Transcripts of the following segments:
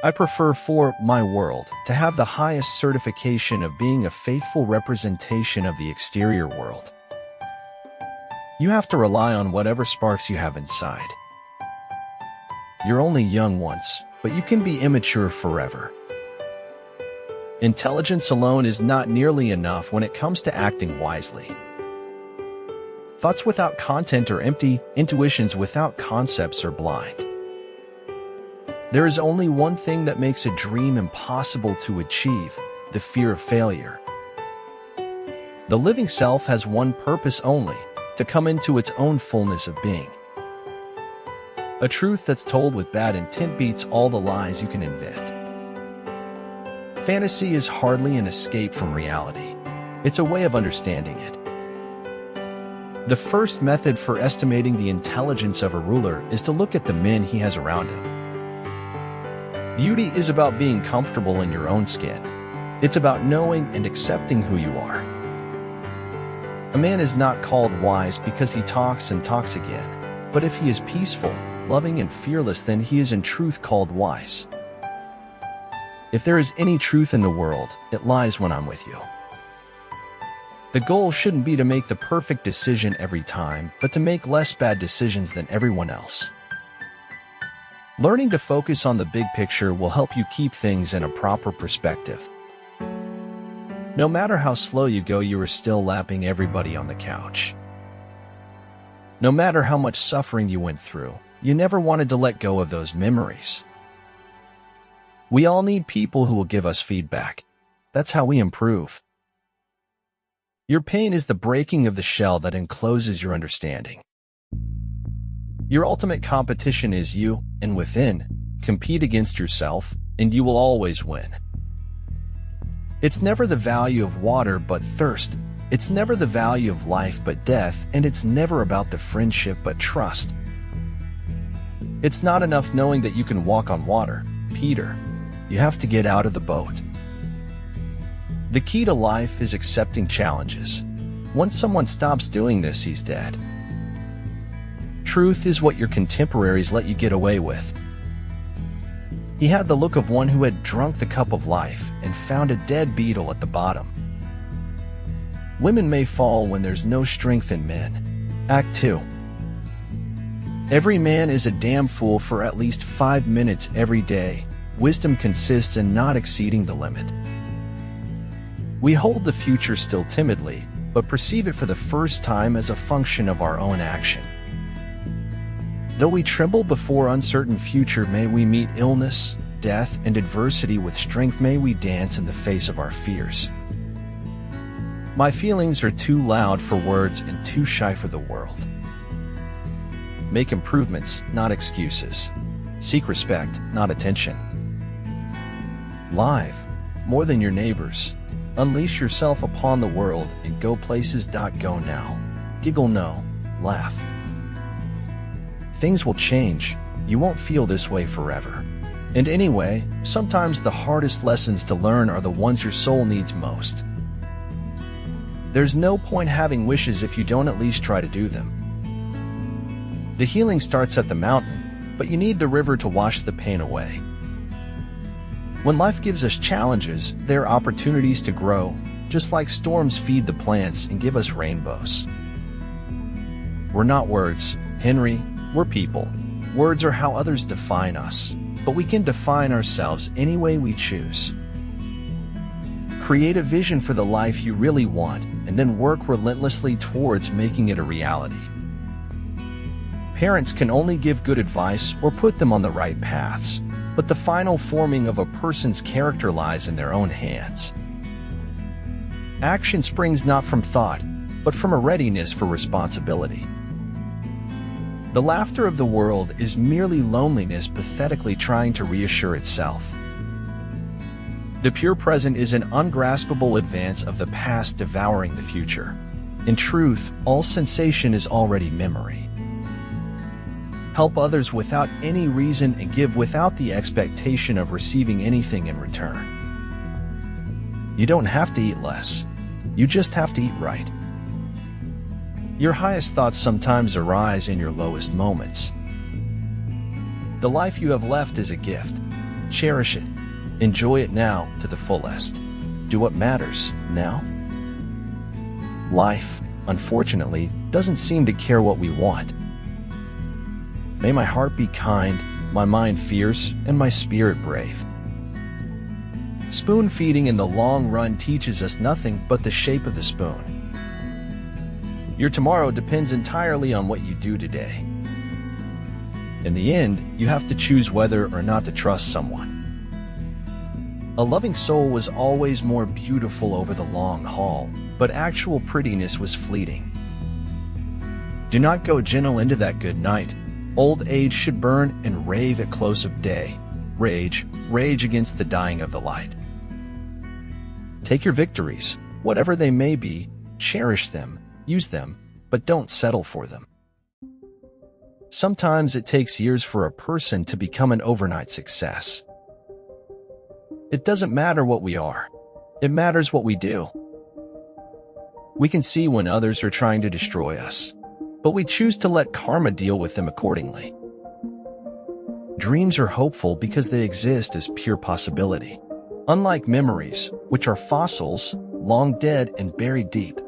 I prefer for my world to have the highest certification of being a faithful representation of the exterior world. You have to rely on whatever sparks you have inside. You're only young once, but you can be immature forever. Intelligence alone is not nearly enough when it comes to acting wisely. Thoughts without content are empty, intuitions without concepts are blind. There is only one thing that makes a dream impossible to achieve: the fear of failure. The living self has one purpose only: to come into its own fullness of being. A truth that's told with bad intent beats all the lies you can invent. Fantasy is hardly an escape from reality. It's a way of understanding it. The first method for estimating the intelligence of a ruler is to look at the men he has around him. Beauty is about being comfortable in your own skin. It's about knowing and accepting who you are. A man is not called wise because he talks and talks again, but if he is peaceful, loving, and fearless, then he is in truth called wise. If there is any truth in the world, it lies when I'm with you. The goal shouldn't be to make the perfect decision every time, but to make less bad decisions than everyone else. Learning to focus on the big picture will help you keep things in a proper perspective. No matter how slow you go, you are still lapping everybody on the couch. No matter how much suffering you went through, you never wanted to let go of those memories. We all need people who will give us feedback. That's how we improve. Your pain is the breaking of the shell that encloses your understanding. Your ultimate competition is you, and within, compete against yourself, and you will always win. It's never the value of water but thirst. It's never the value of life but death, and it's never about the friendship but trust. It's not enough knowing that you can walk on water, Peter. You have to get out of the boat. The key to life is accepting challenges. Once someone stops doing this, he's dead. Truth is what your contemporaries let you get away with. He had the look of one who had drunk the cup of life and found a dead beetle at the bottom. Women may fall when there's no strength in men. Act 2. Every man is a damn fool for at least 5 minutes every day. Wisdom consists in not exceeding the limit. We hold the future still timidly, but perceive it for the first time as a function of our own action. Though we tremble before uncertain future, may we meet illness, death, and adversity with strength. May we dance in the face of our fears. My feelings are too loud for words and too shy for the world. Make improvements, not excuses. Seek respect, not attention. Live, more than your neighbors. Unleash yourself upon the world and go places. Go now. Giggle no. Laugh. Things will change. You won't feel this way forever. And anyway, sometimes the hardest lessons to learn are the ones your soul needs most. There's no point having wishes if you don't at least try to do them. The healing starts at the mountain, but you need the river to wash the pain away. When life gives us challenges, there are opportunities to grow, just like storms feed the plants and give us rainbows. We're not words, Henry, we're people. Words are how others define us, but we can define ourselves any way we choose. Create a vision for the life you really want, and then work relentlessly towards making it a reality. Parents can only give good advice or put them on the right paths, but the final forming of a person's character lies in their own hands. Action springs not from thought, but from a readiness for responsibility. The laughter of the world is merely loneliness pathetically trying to reassure itself. The pure present is an ungraspable advance of the past devouring the future. In truth, all sensation is already memory. Help others without any reason and give without the expectation of receiving anything in return. You don't have to eat less. You just have to eat right. Your highest thoughts sometimes arise in your lowest moments. The life you have left is a gift. Cherish it. Enjoy it now to the fullest. Do what matters now. Life, unfortunately, doesn't seem to care what we want. May my heart be kind, my mind fierce, and my spirit brave. Spoon feeding in the long run teaches us nothing but the shape of the spoon. Your tomorrow depends entirely on what you do today. In the end, you have to choose whether or not to trust someone. A loving soul was always more beautiful over the long haul, but actual prettiness was fleeting. Do not go gentle into that good night. Old age should burn and rave at close of day. Rage against the dying of the light. Take your victories, whatever they may be, cherish them, use them, but don't settle for them. Sometimes it takes years for a person to become an overnight success. It doesn't matter what we are. It matters what we do. We can see when others are trying to destroy us, but we choose to let karma deal with them accordingly. Dreams are hopeful because they exist as pure possibility, unlike memories, which are fossils, long dead and buried deep.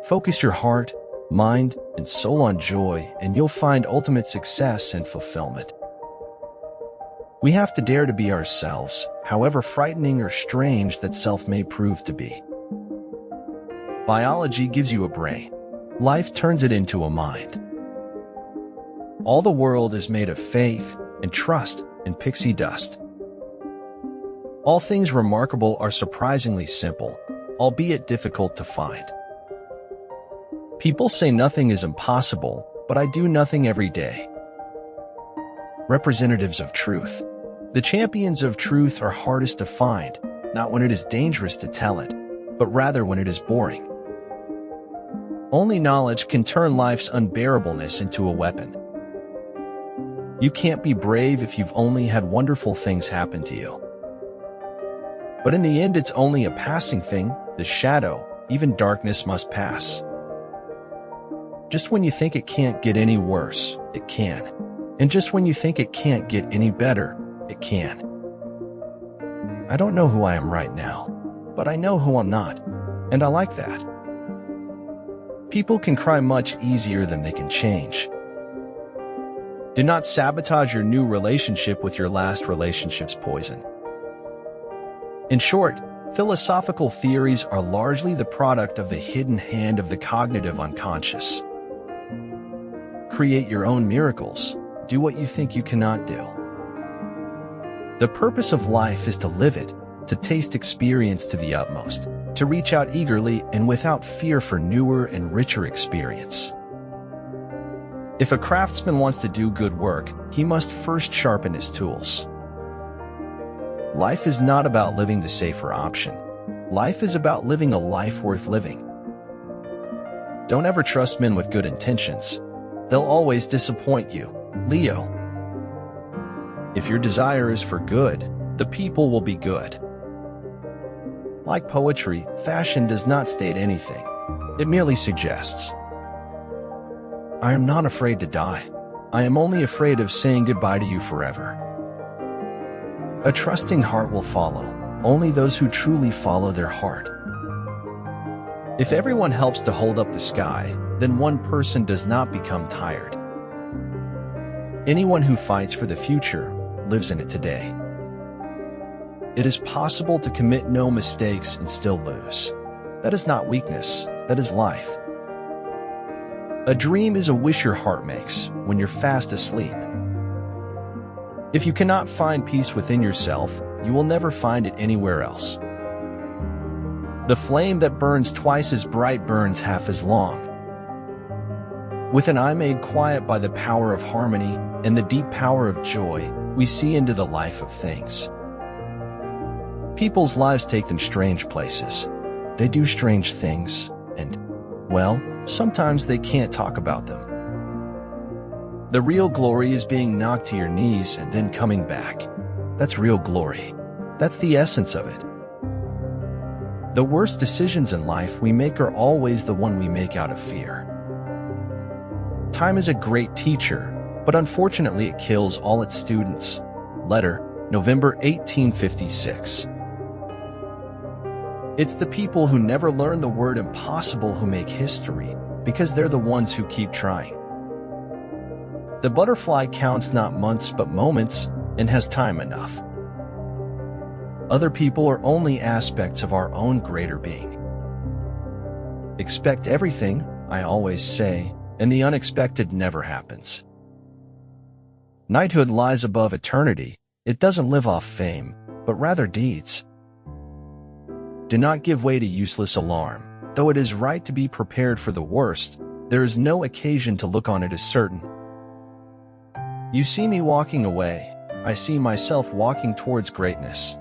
Focus your heart, mind, and soul on joy, and you'll find ultimate success and fulfillment. We have to dare to be ourselves, however frightening or strange that self may prove to be. Biology gives you a brain. Life turns it into a mind. All the world is made of faith and trust and pixie dust. All things remarkable are surprisingly simple, albeit difficult to find. People say nothing is impossible, but I do nothing every day. Representatives of truth. The champions of truth are hardest to find, not when it is dangerous to tell it, but rather when it is boring. Only knowledge can turn life's unbearableness into a weapon. You can't be brave if you've only had wonderful things happen to you. But in the end, it's only a passing thing, the shadow, even darkness must pass. Just when you think it can't get any worse, it can. And just when you think it can't get any better, it can. I don't know who I am right now, but I know who I'm not, and I like that. People can cry much easier than they can change. Do not sabotage your new relationship with your last relationship's poison. In short, philosophical theories are largely the product of the hidden hand of the cognitive unconscious. Create your own miracles. Do what you think you cannot do. The purpose of life is to live it, to taste experience to the utmost, to reach out eagerly and without fear for newer and richer experience. If a craftsman wants to do good work, he must first sharpen his tools. Life is not about living the safer option. Life is about living a life worth living. Don't ever trust men with good intentions. They'll always disappoint you, Leo. If your desire is for good, the people will be good. Like poetry, fashion does not state anything. It merely suggests. I am not afraid to die. I am only afraid of saying goodbye to you forever. A trusting heart will follow, only those who truly follow their heart. If everyone helps to hold up the sky, then one person does not become tired. Anyone who fights for the future lives in it today. It is possible to commit no mistakes and still lose. That is not weakness, that is life. A dream is a wish your heart makes when you're fast asleep. If you cannot find peace within yourself, you will never find it anywhere else. The flame that burns twice as bright burns half as long. With an eye made quiet by the power of harmony and the deep power of joy, we see into the life of things. People's lives take them strange places. They do strange things, and, well, sometimes they can't talk about them. The real glory is being knocked to your knees and then coming back. That's real glory. That's the essence of it. The worst decisions in life we make are always the one we make out of fear. Time is a great teacher, but unfortunately it kills all its students. Letter, November 1856. It's the people who never learn the word impossible who make history, because they're the ones who keep trying. The butterfly counts not months but moments, and has time enough. Other people are only aspects of our own greater being. Expect everything, I always say, and the unexpected never happens. Knighthood lies above eternity. It doesn't live off fame, but rather deeds. Do not give way to useless alarm. Though it is right to be prepared for the worst, there is no occasion to look on it as certain. You see me walking away. I see myself walking towards greatness.